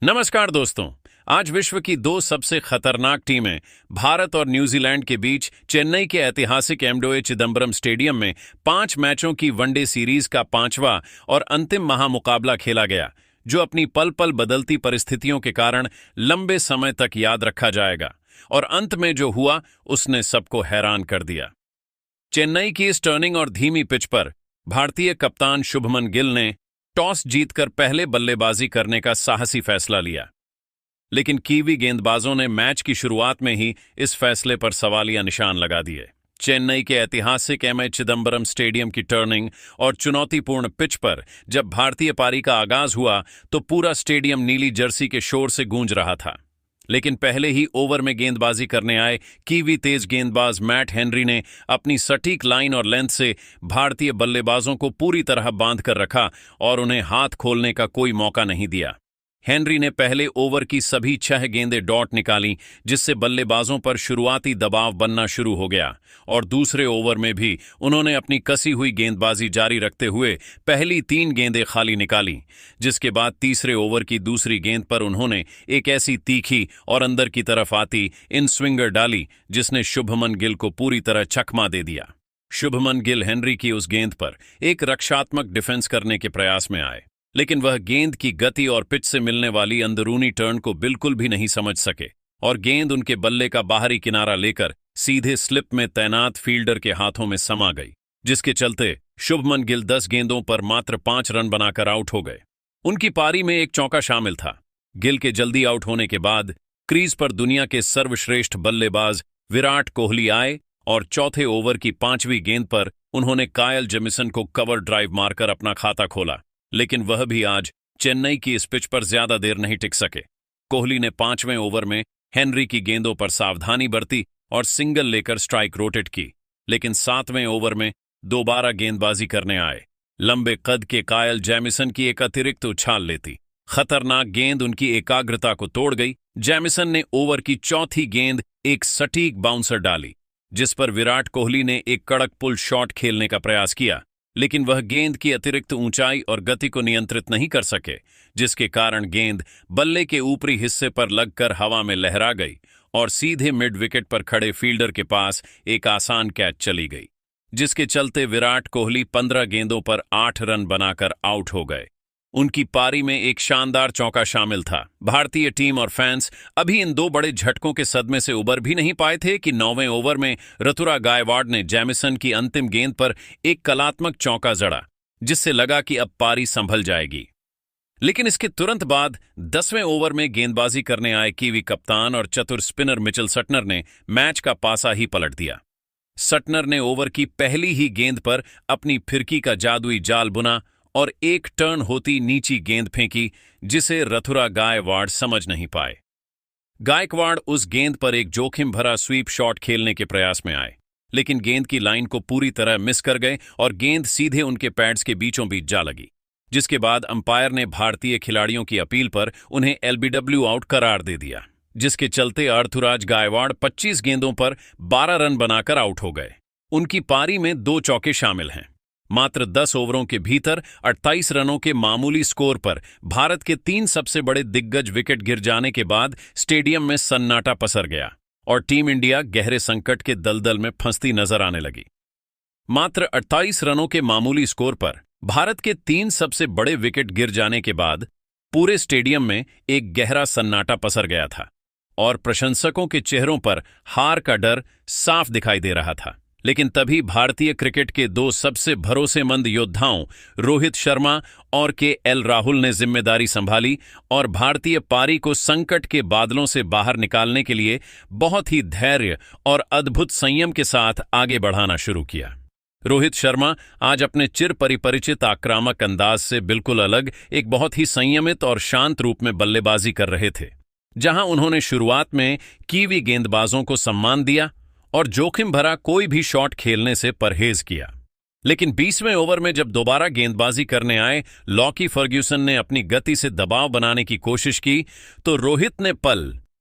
नमस्कार दोस्तों। आज विश्व की दो सबसे खतरनाक टीमें भारत और न्यूजीलैंड के बीच चेन्नई के ऐतिहासिक एमडीए चिदंबरम स्टेडियम में 5 मैचों की वनडे सीरीज का पांचवा और अंतिम महामुकाबला खेला गया, जो अपनी पल पल बदलती परिस्थितियों के कारण लंबे समय तक याद रखा जाएगा। और अंत में जो हुआ उसने सबको हैरान कर दिया। चेन्नई की इस टर्निंग और धीमी पिच पर भारतीय कप्तान शुभमन गिल ने टॉस जीतकर पहले बल्लेबाजी करने का साहसी फैसला लिया, लेकिन कीवी गेंदबाजों ने मैच की शुरुआत में ही इस फैसले पर सवालिया निशान लगा दिए। चेन्नई के ऐतिहासिक एमए चिदंबरम स्टेडियम की टर्निंग और चुनौतीपूर्ण पिच पर जब भारतीय पारी का आगाज हुआ तो पूरा स्टेडियम नीली जर्सी के शोर से गूंज रहा था। लेकिन पहले ही ओवर में गेंदबाजी करने आए कीवी तेज गेंदबाज मैट हेनरी ने अपनी सटीक लाइन और लेंथ से भारतीय बल्लेबाजों को पूरी तरह बांध कर रखा और उन्हें हाथ खोलने का कोई मौका नहीं दिया। हेनरी ने पहले ओवर की सभी 6 गेंदें डॉट निकाली, जिससे बल्लेबाजों पर शुरुआती दबाव बनना शुरू हो गया। और दूसरे ओवर में भी उन्होंने अपनी कसी हुई गेंदबाजी जारी रखते हुए पहली 3 गेंदें खाली निकाली, जिसके बाद तीसरे ओवर की दूसरी गेंद पर उन्होंने एक ऐसी तीखी और अंदर की तरफ आती इन स्विंगर डाली जिसने शुभमन गिल को पूरी तरह चकमा दे दिया। शुभमन गिल हेनरी की उस गेंद पर एक रक्षात्मक डिफेंस करने के प्रयास में आए, लेकिन वह गेंद की गति और पिच से मिलने वाली अंदरूनी टर्न को बिल्कुल भी नहीं समझ सके और गेंद उनके बल्ले का बाहरी किनारा लेकर सीधे स्लिप में तैनात फील्डर के हाथों में समा गई, जिसके चलते शुभमन गिल 10 गेंदों पर मात्र 5 रन बनाकर आउट हो गए। उनकी पारी में एक चौका शामिल था। गिल के जल्दी आउट होने के बाद क्रीज पर दुनिया के सर्वश्रेष्ठ बल्लेबाज विराट कोहली आए और चौथे ओवर की 5वीं गेंद पर उन्होंने कायल जेमिसन को कवर ड्राइव मारकर अपना खाता खोला, लेकिन वह भी आज चेन्नई की इस पिच पर ज्यादा देर नहीं टिक सके। कोहली ने 5वें ओवर में हेनरी की गेंदों पर सावधानी बरती और सिंगल लेकर स्ट्राइक रोटेट की, लेकिन 7वें ओवर में दोबारा गेंदबाजी करने आए। लंबे कद के कायल जेमिसन की एक अतिरिक्त उछाल लेती खतरनाक गेंद उनकी एकाग्रता को तोड़ गई। जेमिसन ने ओवर की चौथी गेंद एक सटीक बाउंसर डाली, जिस पर विराट कोहली ने एक कड़क पुल शॉट खेलने का प्रयास किया, लेकिन वह गेंद की अतिरिक्त ऊंचाई और गति को नियंत्रित नहीं कर सके, जिसके कारण गेंद बल्ले के ऊपरी हिस्से पर लगकर हवा में लहरा गई और सीधे मिड विकेट पर खड़े फील्डर के पास एक आसान कैच चली गई, जिसके चलते विराट कोहली 15 गेंदों पर 8 रन बनाकर आउट हो गए। उनकी पारी में एक शानदार चौका शामिल था। भारतीय टीम और फैंस अभी इन 2 बड़े झटकों के सदमे से उबर भी नहीं पाए थे कि 9वें ओवर में ऋतुराज गायकवाड़ ने जेमिसन की अंतिम गेंद पर एक कलात्मक चौका जड़ा, जिससे लगा कि अब पारी संभल जाएगी। लेकिन इसके तुरंत बाद 10वें ओवर में गेंदबाजी करने आए कीवी कप्तान और चतुर स्पिनर मिचेल सटनर ने मैच का पासा ही पलट दिया। सटनर ने ओवर की पहली ही गेंद पर अपनी फिरकी का जादुई जाल बुना और एक टर्न होती नीची गेंद फेंकी, जिसे ऋतुराज गायकवाड़ समझ नहीं पाए। गायकवाड़ उस गेंद पर एक जोखिम भरा स्वीप शॉट खेलने के प्रयास में आए, लेकिन गेंद की लाइन को पूरी तरह मिस कर गए और गेंद सीधे उनके पैड्स के बीचों बीच जा लगी, जिसके बाद अंपायर ने भारतीय खिलाड़ियों की अपील पर उन्हें एलबीडब्ल्यू आउट करार दे दिया, जिसके चलते ऋतुराज गायकवाड़ 25 गेंदों पर 12 रन बनाकर आउट हो गए। उनकी पारी में 2 चौके शामिल हैं। मात्र 10 ओवरों के भीतर 28 रनों के मामूली स्कोर पर भारत के 3 सबसे बड़े दिग्गज विकेट गिर जाने के बाद स्टेडियम में सन्नाटा पसर गया और टीम इंडिया गहरे संकट के दलदल में फंसती नजर आने लगी। मात्र 28 रनों के मामूली स्कोर पर भारत के 3 सबसे बड़े विकेट गिर जाने के बाद पूरे स्टेडियम में एक गहरा सन्नाटा पसर गया था और प्रशंसकों के चेहरों पर हार का डर साफ दिखाई दे रहा था। लेकिन तभी भारतीय क्रिकेट के 2 सबसे भरोसेमंद योद्धाओं रोहित शर्मा और केएल राहुल ने जिम्मेदारी संभाली और भारतीय पारी को संकट के बादलों से बाहर निकालने के लिए बहुत ही धैर्य और अद्भुत संयम के साथ आगे बढ़ाना शुरू किया। रोहित शर्मा आज अपने चिर परिचित आक्रामक अंदाज से बिल्कुल अलग एक बहुत ही संयमित और शांत रूप में बल्लेबाजी कर रहे थे, जहां उन्होंने शुरुआत में कीवी गेंदबाजों को सम्मान दिया और जोखिम भरा कोई भी शॉट खेलने से परहेज किया। लेकिन 20वें ओवर में जब दोबारा गेंदबाजी करने आए लॉकी फर्ग्यूसन ने अपनी गति से दबाव बनाने की कोशिश की तो रोहित ने पल